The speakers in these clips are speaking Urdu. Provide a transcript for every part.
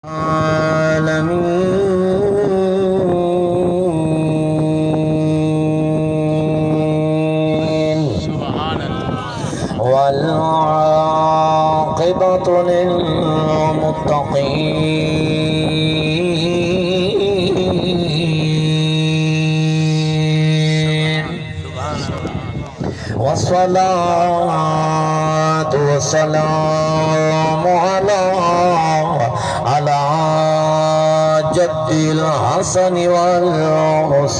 والعاقبة للمتقين والصلاة والسلام على جد الحسن والحسين.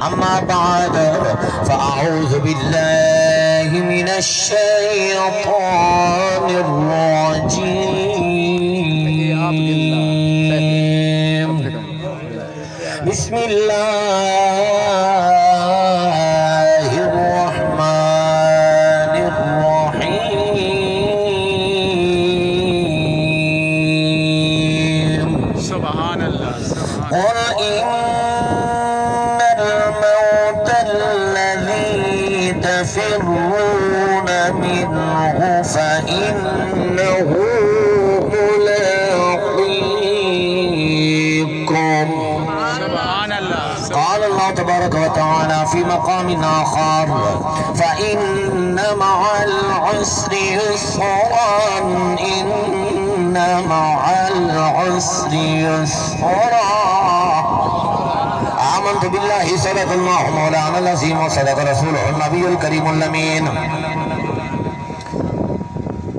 أما بعد فأعوذ بالله من الشيطان الرجيم. بسم الله الرحمن الرحيم. سبحان الله. قل إن الموت الذي تفرون منه فإنه ملاقيكم. سبحان الله. قال الله تبارك وتعالى في مقام آخر فإن مع العسر يسرا إن مع العسر يسرا. آمنت بالله صدق الله مولانا العظيم وصدق رسوله النبي الكريم الأمين.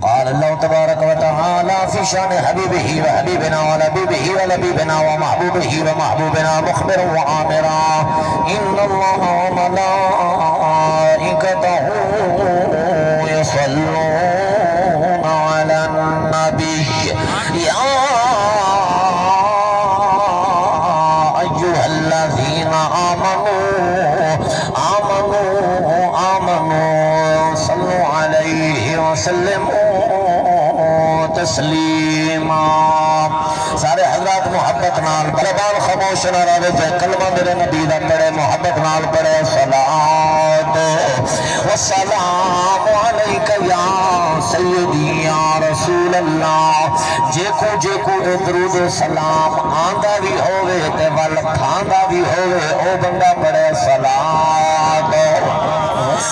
قال الله تبارك وتعالى في شان حبيبه وحبيبنا ولبيبه ولبيبنا ومحبوبه ومحبوبنا مخبرا وآمرا إن الله وملائكته يصلون على النبي يا أيها الذين آمنوا صلوا عليه وسلموا تسلیما. سارے حضرات محبت نال زبان خاموش نہ رہے جے کلمہ میرے نبی دا پڑھے محبت نال پڑھے صلاۃ و سلام علیک یا سیدی یا رسول اللہ. جے کو درود و سلام آندا بھی ہوے تے ول کھاندا بھی ہوے او بندہ پڑھے صلاۃ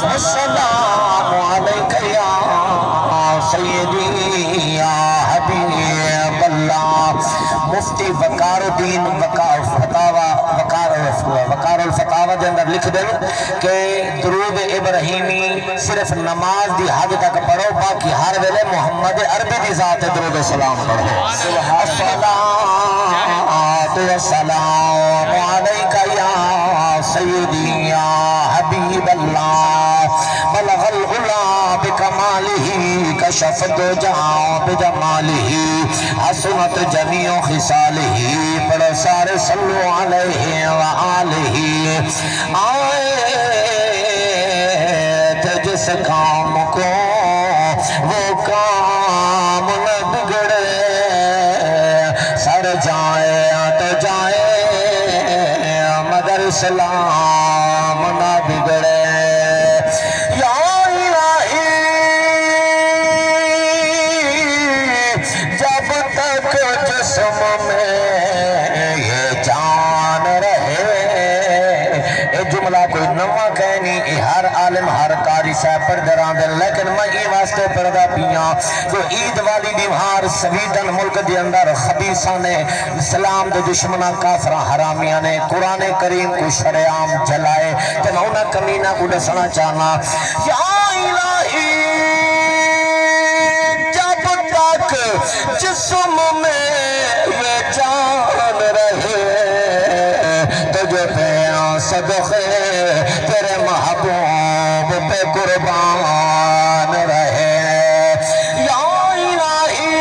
و سلام علیک یا سیدی یا حبیب اللہ. مفتی وقار الدین وقار الفتاوی دے اندر لکھ دیں کہ درود ابراہیمی صرف نماز دی حد تک پڑھو، باقی ہر ویلے محمد عربی دی ذات درود و سلام پڑھو. الصلاۃ والسلام علیک یا سیدی یا حبیب اللہ. بلغ العلا بکمالہ کشف الدجی بجمالہ حسنت جمیع خصالہ. پڑھو سارے صلو علیہ وآلہ. آئے تھے جس کام کو وہ کام نہ بگڑے، سر جائے تو جائے مگر اسلام نہ بگڑے. ہر عالم ہر قاری صاحب پڑھ رہا دے، لیکن میں یہ واسطے پڑھدا پیاں جو عید والی دیوار سویڈن ملک دے اندر خبیثاں نے، اسلام دے دشمناں کافراں حرامیاں نے قرآن کریم کو شرعام جلائے تے میں انہاں کمینہ کو دسنا چاہنا. یا الہی جب تک جسم میں یہ جان رہے تجھے پہ صدقے تیرے محبوب پہ قربان رہے. یا الہی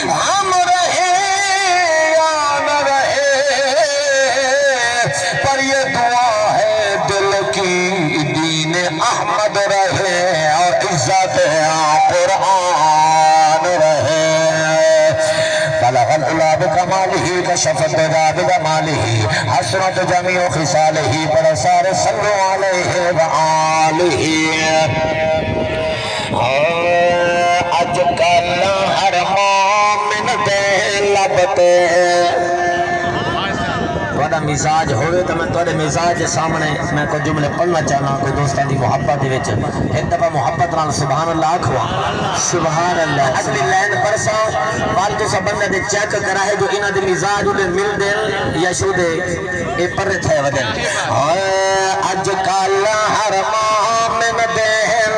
ہم رہے یا نہ رہے پر یہ دعا ہے دل کی دین احمد رہے اور عزت قرآن رہے. بلغ العلا بکمالہ کشف الدجى بجماله حسنت جميع خصاله بڑا سارے صلو علیہ وآلہ اج کل ہر مومن دے لبتے تھوڑا مزاج ہوئے تو میں تھوڑے مزاج سامنے میں کوئی جملے پڑھنا چاہنا کوئی دوستان دی محبت دی وچ ایک دفعہ محبت نال سبحان اللہ کھوا سبحان اللہ اگلی لائن پرسا فالتو سا بندے دے چیک کرا ہے جو انہاں دے مزاج دے مل دے یا شو دے اے پر تھے ودن اج کل ہر مومن دے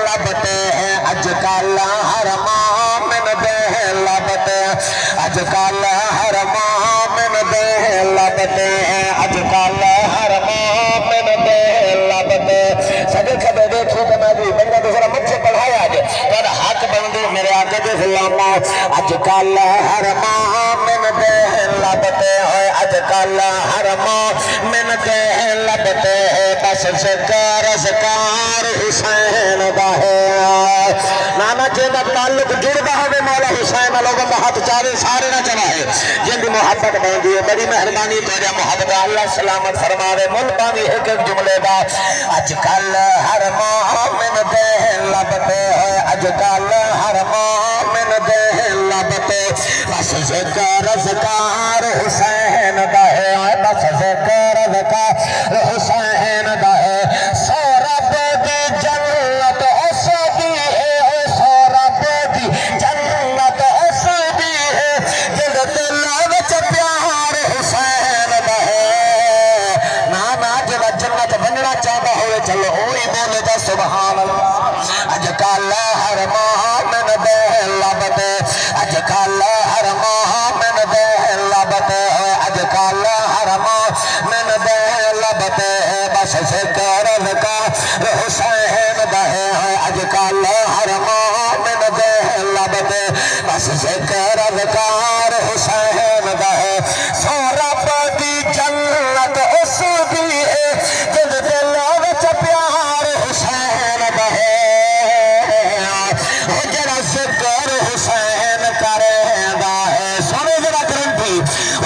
لبتے ہیں اج کل ہر مومن دے لبتے اج کل ہر مومن دے لبتے ہیں اج کل ہر مومن دے لبتے سجے کھبے دیکھو کہ میں بھی بندہ دوسرا مجھے پڑھایا جے اور حق بندے میرے آقا دے سلامہ اج کل ہر مومن دے لبتے ہیں اج کل ہر مومن دے لبتے ہیں بس ذکر اذکار حسین دا ہے نانا جیدہ تعلق جڑتا ہوئے مولا حسین لوگوں کا ہاتھ چاہے سارے نہ چڑھائے جن بھی محبت باندھی ہے بڑی مہربانی تیرے محبت اللہ سلامت فرماوے ملکہ بھی ایک ایک جملے دا اج کل ہر مومن دے لبتے ہے اج کل ہر مومن دے لبتے بس ذکر اذکار حسین دا ہے بس ذکر اذکار حسین دا ہے سورب دی جنت اس دی ہے سورب دی جنت اس دی ہے جل دل وچ پیار حسین دا ہے نانا جل جنت بننا چاہتا ہوئے چلو ہوئی بولے جا سبحان اللہ اج کل ہر مومن دے لبتے اج کل ہر مومن دے لبتے اج کل ہر مومن دے لبتے بس ذکر اذکار حسین دا ہے اج کل ہر مومن دے لبتے بس ذکر اذکار حسین دا ہے سورب دی جنت اس دی ہے جل دل وچ پیار حسین دا ہے جڑا ذکر حسین کریندا ہے سنے جڑا گرنٹی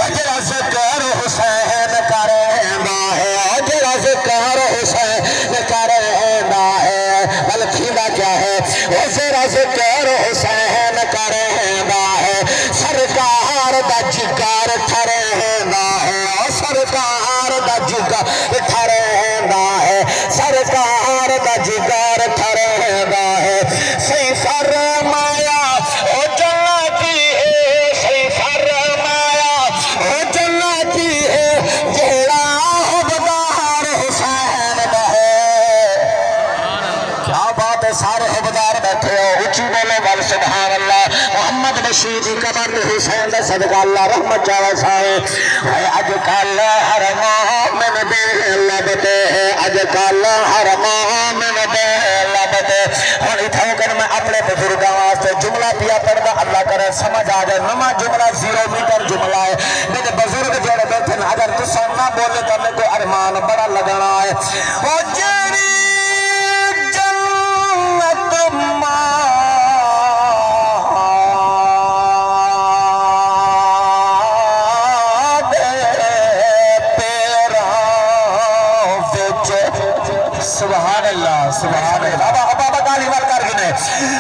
جڑا ذکر حسین کریندا ہے جڑا ذکر حسین کریندا ہے بلکہ کیا ہے وہ ذرا ذکر حسین کریندا ہے سرکار دا جگر ٹھریندا ہے سرکار دا جگر ٹھریندا ہے سرکار دا جگر ٹھریندا ہے صحیح فرمایا او جنتی ہے صحیح فرمایا او جنتی ہے جیڑا حبدار حسین دا ہے کیا بات ہے سارے حبدار بیٹھے ہو اچھی بولے بل سبحان اللہ محمد بشیر دی قبر حسین دا صدقہ اللہ رحمت جاوہ سائے اج کل ہر مومن دے لبتے ہیں اج کل ہر مومن دے لبتے ہن اتھاں کر میں اپنے بزرگاں واسطے جملہ پیا پڑھدا اللہ کرے سمجھ آ جائے نواں جملہ 0 میٹر جملہ ہے میرے بزرگ جڑے بیٹھے اگر تساں نہ بولے تو میں کو ارمان بڑا لگنا ہے او جیڑی جنت سبحان اللہ سبحان اللہ بابا بابا گالی وال کر گنے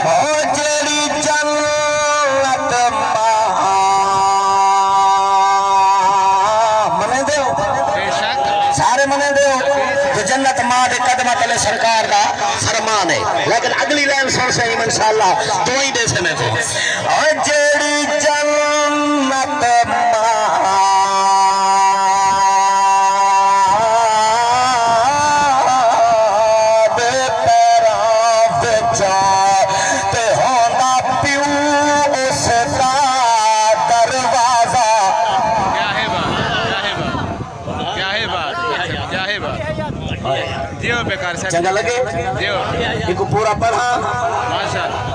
او جیڑی جنت منے دیو سارے منے دیو جو جنت ماں دے قدمہ تلے سرکار دا فرمان ہے لیکن اگلی لائن سن سے انشاءاللہ تو ہی دے سے میں کو او جیڑی جنت چنگا لگے ایک پورا پڑھا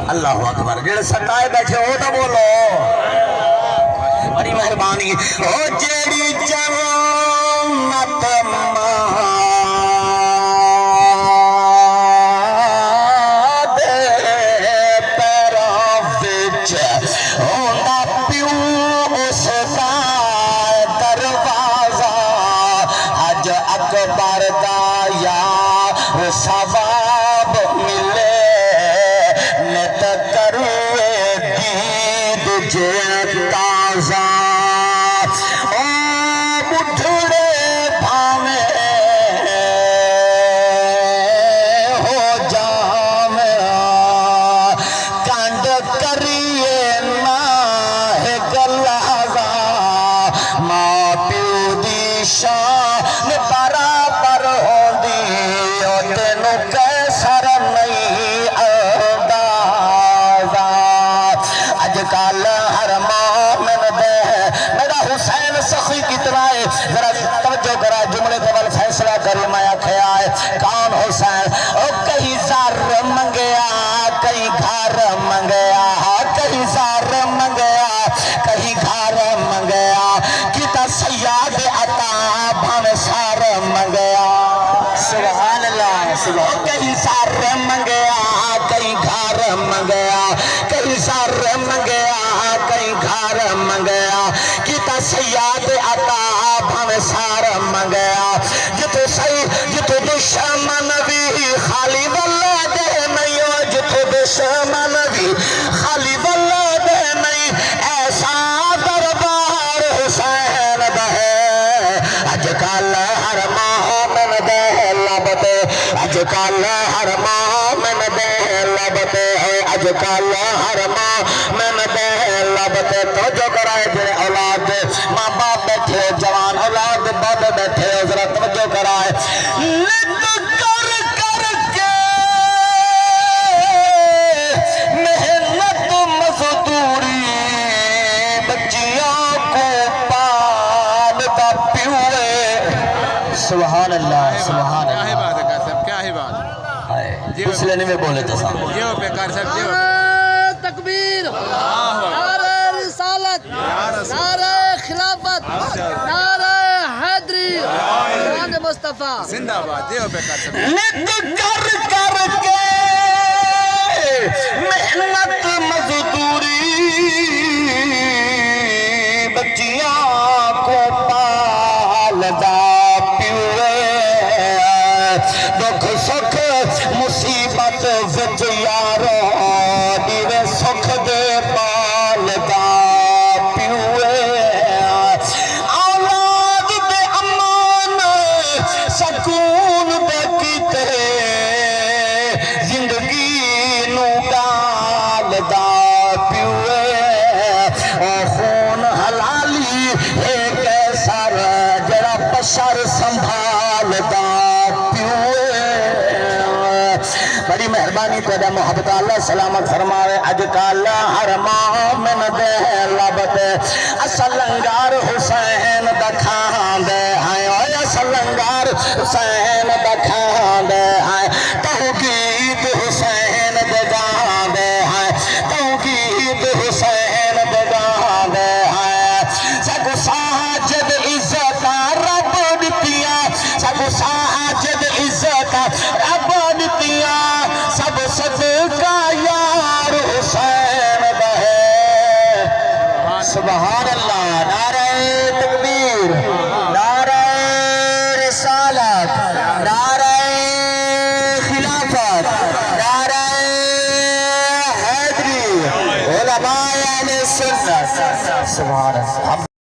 اللہ اکبر جڑے ستائے بیٹھے ہو تو بولو بڑی مہربانی او جیڑی جنت پیو اس کا زار منگیا کہیں زار منگیا کہیں گھر منگیا کتا سیاد عطا بھن سار منگیا سبحان اللہ سبحان کہیں زار منگیا کہیں گھر منگیا کہیں زار منگیا کہیں گھر منگیا کتا سیاد عطا بھن سار منگیا جتو دشمن بھی خالی واللہ دے نہیں جتو دشمن بھی خالی واللہ دے نہیں ایسا دربار حسین دے اج کل ہر مومن دے لبتے اج کل ہر مومن دے لبتے اج کل ہر مومن دے لبتے تو جو کرائے جڑے اولاد ماں باپ بیٹھے جوان اولاد باب بیٹھے حضرت توجہ کرائے لٹ کر کر کے محنت مزدوری بچیاں کو پالتا پیوے سبحان اللہ سبحان کیا ہی اللہ بات ہے کار صاحب کیا ہی بات اس لیے نہیں میں بولے تھا صاحب جیو پہ کار صاحب جیو تکبیر نعرہ رسالت نعرہ خلافت نعرہ حیدری قرآن مصطفیٰ زندہ باد جیو پہ کار صاحب لٹ کر کر کے محنت مزدوری بچیاں کو پالدا پیوے دکھ سکھ مصیبت وچ یارو دیوے سکھ دے پالدا پیوے اولاد دے امان سکون دے کیتے زندگی نو ڈالدا پیوے او خون حلالی ہے کیسر جڑا بشر سنبھالدا پیوے بڑی مہربانی تیرا محبت اللہ سلامت فرماوے اج کل ہر مومن دے لبتے اصل لنگار حسین دا کھاندے ہیں اوے اصل لنگار حسین دا کھاندے ہیں توحید حسین دے گاندے ہیں توحید حسین دے گاندے ہیں سگو ساجد عزت رب دتیاں سگو ساجد عزت رب دتیاں سب صدقہ یار حسین بہے سبحان اللہ نعرہ تکبیر نعرہ رسالت نعرہ خلافت نعرہ حیدری علماء اہل سنت سبحان اللہ